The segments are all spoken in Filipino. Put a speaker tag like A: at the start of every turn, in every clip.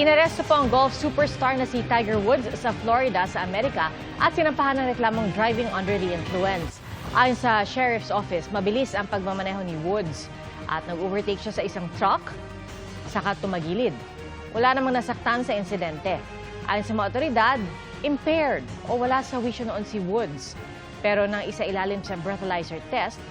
A: Inaresto po ang golf superstar na si Tiger Woods sa Florida sa Amerika at sinampahan ng reklamong driving under the influence. Ayon sa Sheriff's Office, mabilis ang pagmamaneho ni Woods at nag-overtake siya sa isang truck saka tumagilid. Wala namang nasaktan sa insidente. Ayon sa mga otoridad, impaired o wala sa wisyo noon si Woods. Pero nang isa ilalim sa breathalyzer test,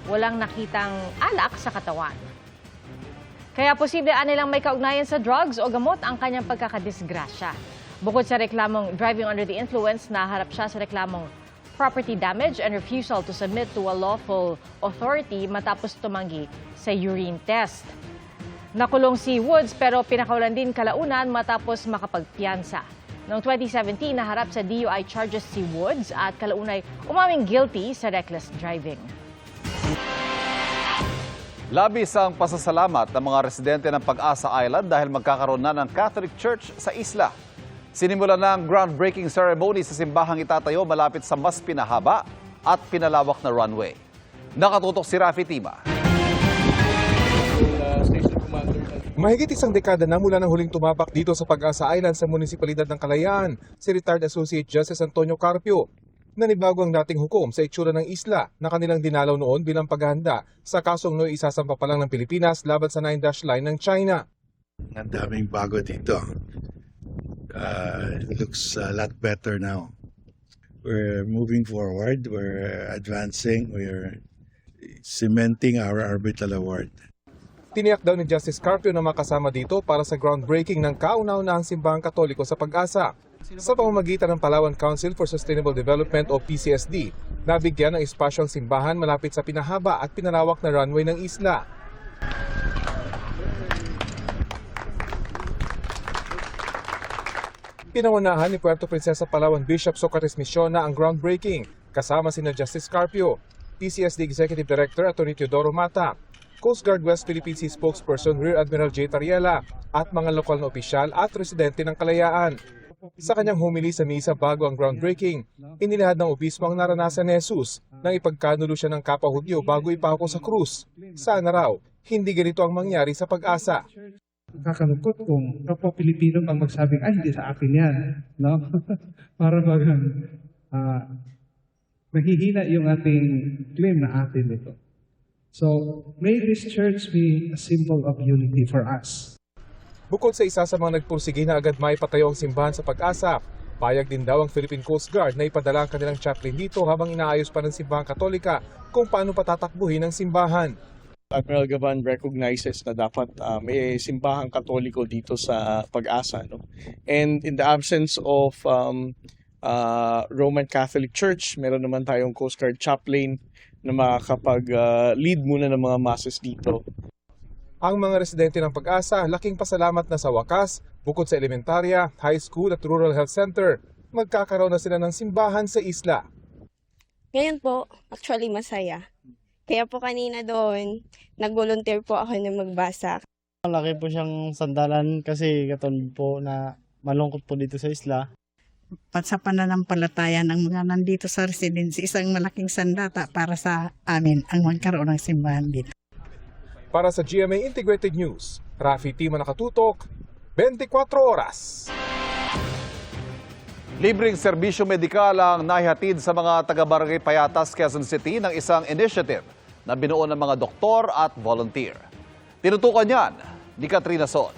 A: walang nakitang alak sa katawan. Kaya posible anilang may kaugnayan sa drugs o gamot ang kanyang pagkakadisgrasya. Bukod sa reklamong driving under the influence, naharap siya sa reklamong property damage and refusal to submit to a lawful authority matapos tumanggi sa urine test. Nakulong si Woods pero pinakawalan din kalaunan matapos makapagpiyansa. Noong 2017, naharap sa DUI charges si Woods at kalaunay umaming guilty sa reckless driving.
B: Labis ang pasasalamat ng mga residente ng Pag-asa Island dahil magkakaroon na ng Catholic Church sa isla. Sinimulan na ang groundbreaking ceremony sa simbahang itatayo malapit sa mas pinahaba at pinalawak na runway. Nakatutok si Rafi Tima.
C: Mahigit isang dekada na mula nang huling tumapak dito sa Pag-asa Island sa munisipalidad ng Kalayaan, si retired Associate Justice Antonio Carpio. Nanibago ang dating hukom sa itsura ng isla na kanilang dinalaw noon bilang paghahanda sa kasong nooy isasampa pa lang ng Pilipinas laban sa 9-dash line ng China.
D: Ang daming bago dito. It looks a lot better now. We're moving forward, we're advancing, we're cementing our arbitral award.
C: Tiniyak daw ni Justice Carpio na makasama dito para sa groundbreaking ng kauna-unahang simbahang Katoliko sa Pag-asa. Sa pamamagitan ng Palawan Council for Sustainable Development o PCSD, nabigyan ng espasyo ang simbahan malapit sa pinahaba at pinalawak na runway ng isla. Pinangunahan ni Puerto Princesa Palawan Bishop Socrates Misiona ang groundbreaking, kasama sina Justice Carpio, PCSD Executive Director Atty. Teodoro Mata, Coast Guard West Philippine Sea Spokesperson Rear Admiral J. Tariela at mga lokal na opisyal at residente ng Kalayaan. Sa kanyang humili sa misa bago ang groundbreaking, inilahad ng obispo ang naranasan ni Jesus nang ipagkanulo siya ng kapwa Hudyo bago ipako sa krus. Sana raw, hindi ganito ang mangyari sa Pag-asa.
E: Nakakalungkot kung kapwa Pilipino ang magsabing, ay, hindi sa akin yan. No? Para bagang mahihina yung ating claim na atin ito. So, may this church be a symbol of unity for us.
C: Bukod sa isa sa mga nagpursige na agad maipatayo ang simbahan sa Pag-asa, payag din daw ang Philippine Coast Guard na ipadala ang kanilang chaplain dito habang inaayos pa ng simbahang Katolika kung paano patatakbuhin ang simbahan.
F: Admiral Gavan recognizes na dapat may simbahang Katoliko dito sa Pag-asa. No? And in the absence of Roman Catholic Church, meron naman tayong Coast Guard chaplain na makakapag-lead muna ng mga masses dito.
C: Ang mga residente ng Pag-asa, laking pasalamat na sa wakas, bukod sa elementarya, high school at rural health center, magkakaroon na sila ng simbahan sa isla.
G: Ngayon po, actually masaya. Kaya po kanina doon, nag-volunteer po ako na magbasa.
H: Malaki po siyang sandalan kasi katulad po na malungkot po dito sa isla.
I: Sa pananampalataya ng mga nandito sa residency, isang malaking sandata para sa amin ang magkaroon ng simbahan dito.
C: Para sa GMA Integrated News, Rafi Tima nakatutok, 24 oras.
B: Libreng serbisyo medikal ang nahihatid sa mga taga-Barangay Payatas, Quezon City ng isang initiative na binuo ng mga doktor at volunteer. Tinutukan yan ni Katrina Son.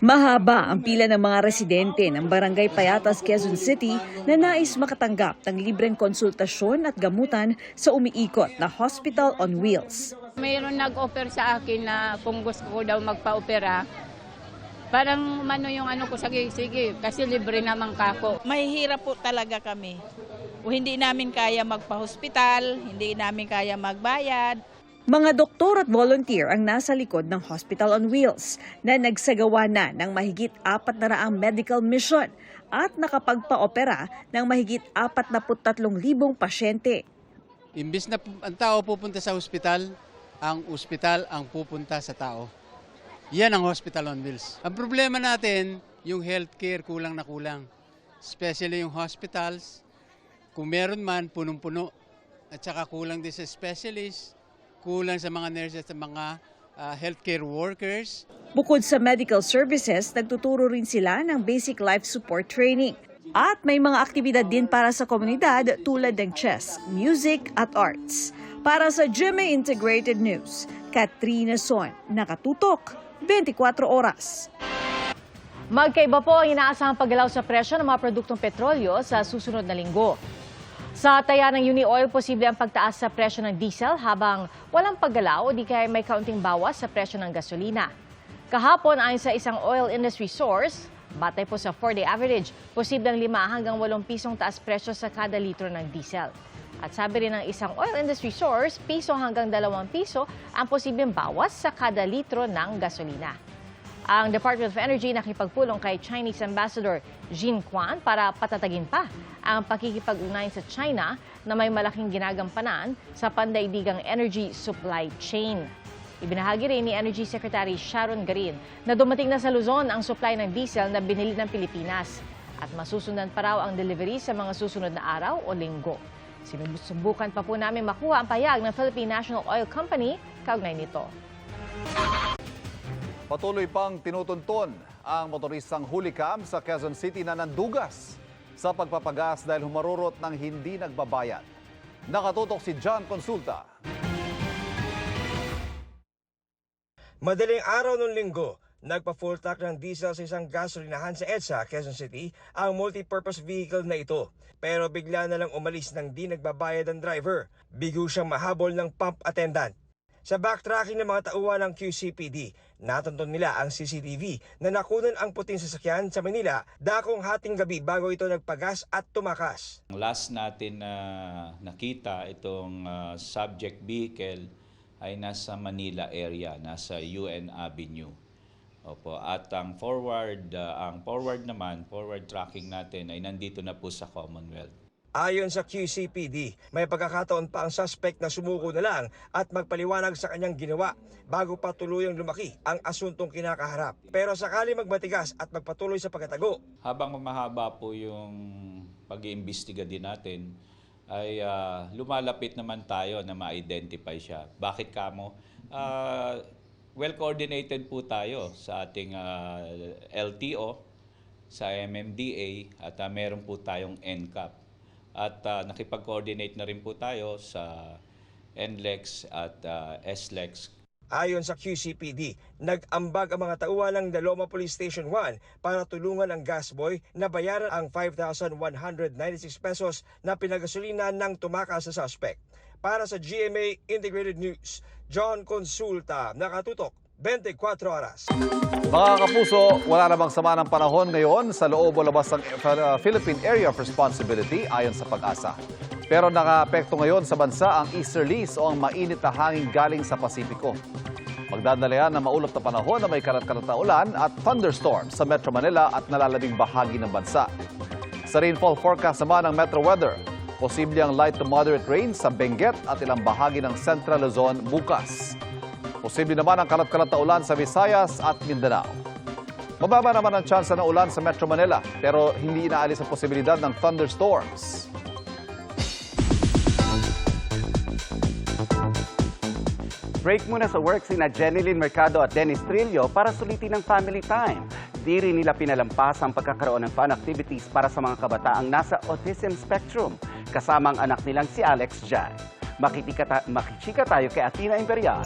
J: Mahaba ang pila ng mga residente ng Barangay Payatas, Quezon City na nais makatanggap ng libreng konsultasyon at gamutan sa umiikot na Hospital on Wheels.
K: Mayroon nag-offer sa akin na kung gusto ko daw magpa-opera, parang yung ko, sige, kasi libre naman kako.
L: Mahihirap po talaga kami. O hindi namin kaya magpa-hospital, hindi namin kaya magbayad.
J: Mga doktor at volunteer ang nasa likod ng Hospital on Wheels na nagsagawa na ng mahigit 400 medical mission at nakapagpa-opera ng mahigit 43,000 pasyente.
M: Imbis na ang tao pupunta sa ospital ang pupunta sa tao. Yan ang Hospital on Wheels. Ang problema natin, yung healthcare kulang na kulang. Especially yung hospitals, kung meron man, punong-puno. At saka kulang din sa specialists, kulang sa mga nurses at mga healthcare workers.
J: Bukod sa medical services, nagtuturo rin sila ng basic life support training. At may mga aktibidad din para sa komunidad tulad ng chess, music at arts. Para sa GMA Integrated News, Katrina Son, nakatutok 24 oras.
A: Magkaiba po ang inaasahang paggalaw sa presyo ng mga produktong petrolyo sa susunod na linggo. Sa taya ng Uni-Oil, posible ang pagtaas sa presyo ng diesel habang walang paggalaw o di kaya may kaunting bawas sa presyo ng gasolina. Kahapon, ayon sa isang oil industry source, batay po sa 4-day average, posibleng 5 hanggang 8 pisong taas presyo sa kada litro ng diesel. At sabi rin ng isang oil industry source, piso hanggang 2 piso ang posibleng bawas sa kada litro ng gasolina. Ang Department of Energy nakipagpulong kay Chinese Ambassador Jin Quan para patatagin pa ang pakikipag-ugnayan sa China na may malaking ginagampanan sa pandaigdigang energy supply chain. Ibinahagi rin ni Energy Secretary Sharon Garin na dumating na sa Luzon ang supply ng diesel na binili ng Pilipinas at masusundan pa raw ang delivery sa mga susunod na araw o linggo. Sinubukan pa po namin makuha ang payag ng Philippine National Oil Company kaugnay nito.
B: Patuloy pang tinutuntun ang motoristang hulikam sa Quezon City na nandugas sa pagpapagas dahil humarurot ng hindi nagbabayad. Nakatutok si John Consulta.
N: Madaling araw ng linggo, nagpa-full tank ng diesel sa isang gasolinahan sa EDSA, Quezon City, ang multi-purpose vehicle na ito. Pero bigla na lang umalis ng di nagbabayad ang driver. Bigo siyang mahabol ng pump attendant. Sa backtracking ng mga tauhan ng QCPD, natunton nila ang CCTV na nakunan ang puting sasakyan sa Manila dakong hating gabi bago ito nagpagas at tumakas.
O: Last natin na nakita itong subject vehicle ay nasa Manila area, nasa UN Avenue. Opo, at ang forward tracking natin ay nandito na po sa Commonwealth.
N: Ayon sa QCPD, may pagkakataon pa ang suspect na sumuko na lang at magpaliwanag sa kanyang ginawa bago pa tuluyang lumaki ang asuntong kinakaharap. Pero sakali magmatigas at magpatuloy sa pagkatago.
O: Habang mahaba po yung pag-iimbestiga din natin, ay lumalapit naman tayo na ma-identify siya. Bakit kamo? Well-coordinated po tayo sa ating LTO, sa MMDA, at meron po tayong NCAP. At nakipag-coordinate na rin po tayo sa NLEX at SLEX.
N: Ayon sa QCPD, nag-ambag ang mga tauhan ng Daloma Police Station 1 para tulungan ang gasboy na bayaran ang 5,196 pesos na pinagasolina ng tumakas sa suspect. Para sa GMA Integrated News, John Consulta, nakatutok 24 oras.
B: Mga kapuso, wala namang sama ng panahon ngayon sa loob o labas ng Philippine Area of Responsibility ayon sa Pag-asa. Pero nakaapekto ngayon sa bansa ang easterlies o ang mainit na hangin galing sa Pasipiko. Magdadala yan ng maulap na panahon na may karat-karat na ulan at thunderstorms sa Metro Manila at nalalabing bahagi ng bansa. Sa rainfall forecast naman ng Metro Weather, posible ang light to moderate rain sa Benguet at ilang bahagi ng Central Luzon bukas. Posible naman ang karat-karat na ulan sa Visayas at Mindanao. Mababa naman ang tsansa ng ulan sa Metro Manila pero hindi inaalis ang posibilidad ng thunderstorms.
P: Break muna sa work sina Jeneline Mercado at Dennis Trillo para sulitin ng family time. Di rin nila pinalampas ang pagkakaroon ng fun activities para sa mga kabataang nasa autism spectrum, kasama ang anak nilang si Alex Jai. Makichika tayo kay Athena Imperial.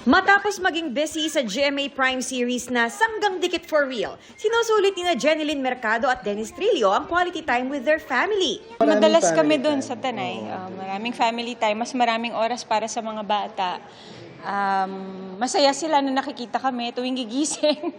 Q: Matapos maging busy sa GMA Prime series na Sanggang Dikit for Real, sinusulit ni Jeneline Mercado at Dennis Trillo ang quality time with their family.
R: Madalas kami doon sa Tanay. Maraming family time, mas maraming oras para sa mga bata. Masaya sila na nakikita kami tuwing gigising.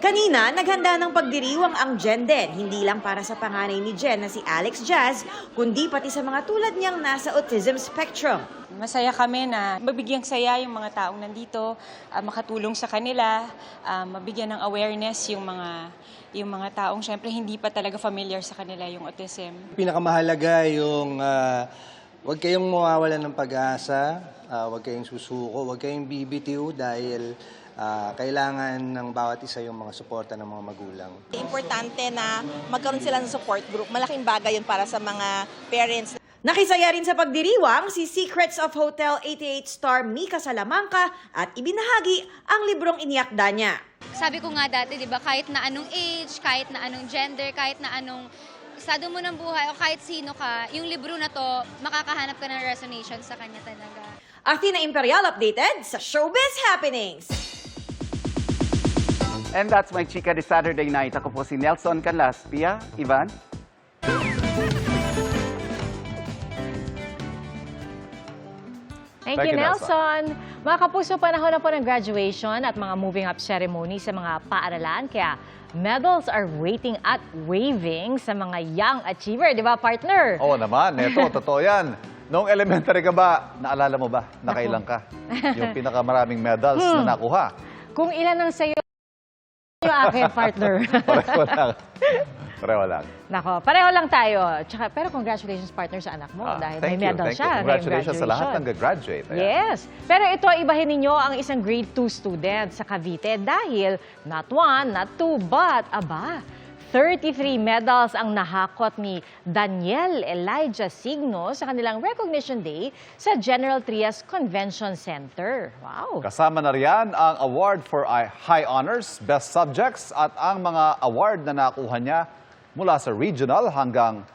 Q: Kanina, naghanda ng pagdiriwang ang Jen din, hindi lang para sa panganay ni Jen na si Alex Jazz, kundi pati sa mga tulad niyang nasa autism spectrum.
R: Masaya kami na mabigyang saya yung mga taong nandito, makatulong sa kanila, mabigyan ng awareness yung mga taong syempre hindi pa talaga familiar sa kanila yung autism.
S: Pinakamahalaga yung huwag kayong mawawalan ng pag-asa, huwag kayong susuko, huwag kayong bibitiw dahil kailangan ng bawat isa yung mga suporta ng mga magulang.
T: Importante na magkaroon sila ng support group. Malaking bagay yun para sa mga parents.
Q: Nakisaya rin sa pagdiriwang si Secrets of Hotel 88 star Mika Salamanca at ibinahagi ang librong iniakda niya.
T: Sabi ko nga dati, di ba, kahit na anong age, kahit na anong gender, kahit na anong estado mo ng buhay o kahit sino ka, yung libro na to, makakahanap ka ng resonation sa kanya talaga.
Q: Athena Imperial updated sa Showbiz Happenings.
P: And that's my chika this Saturday night. Ako po si Nelson Canlas. Pia, Ivan.
A: Thank you, Nelson. Mga kapuso, panahon na po ng graduation at mga moving up ceremony sa mga paaralan. Kaya medals are waiting at waving sa mga young achiever. Di ba, partner?
B: Oo naman. Ito, totoo yan. Noong elementary ka ba, naalala mo ba? Nakailang ka? Yung pinakamaraming medals na nakuha.
A: Kung ilan ang sayo yung akin, partner.
B: Pareho lang. Pareho lang.
A: Nako, pareho lang tayo. Tsaka, pero congratulations, partner, sa anak mo. Dahil may medal siya.
B: Congratulations sa lahat ng graduate.
A: Yes. Pero ito, ibahin ninyo ang isang grade 2 student sa Cavite dahil not 1, not 2, but, 33 medals ang nahakot ni Daniel Elijah Signo sa kanilang Recognition Day sa General Trias Convention Center. Wow!
B: Kasama na riyan ang award for high honors, best subjects at ang mga award na nakuha niya mula sa regional hanggang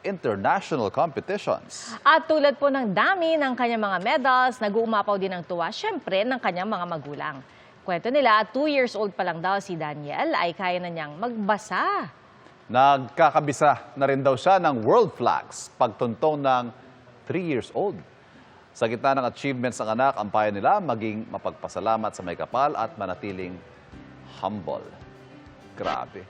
B: international competitions.
A: At tulad po ng dami ng kanyang mga medals, nag-uumapaw din ng tuwa, syempre, ng kanyang mga magulang. Kwento nila, 2 years old pa lang daw si Daniel ay kaya na niyang magbasa.
B: Nagkakabisa na rin daw siya ng world flags pagtuntong ng 3 years old. Sa gitna ng achievements ng anak, ang payo nila maging mapagpasalamat sa may kapal at manatiling humble. Grabe.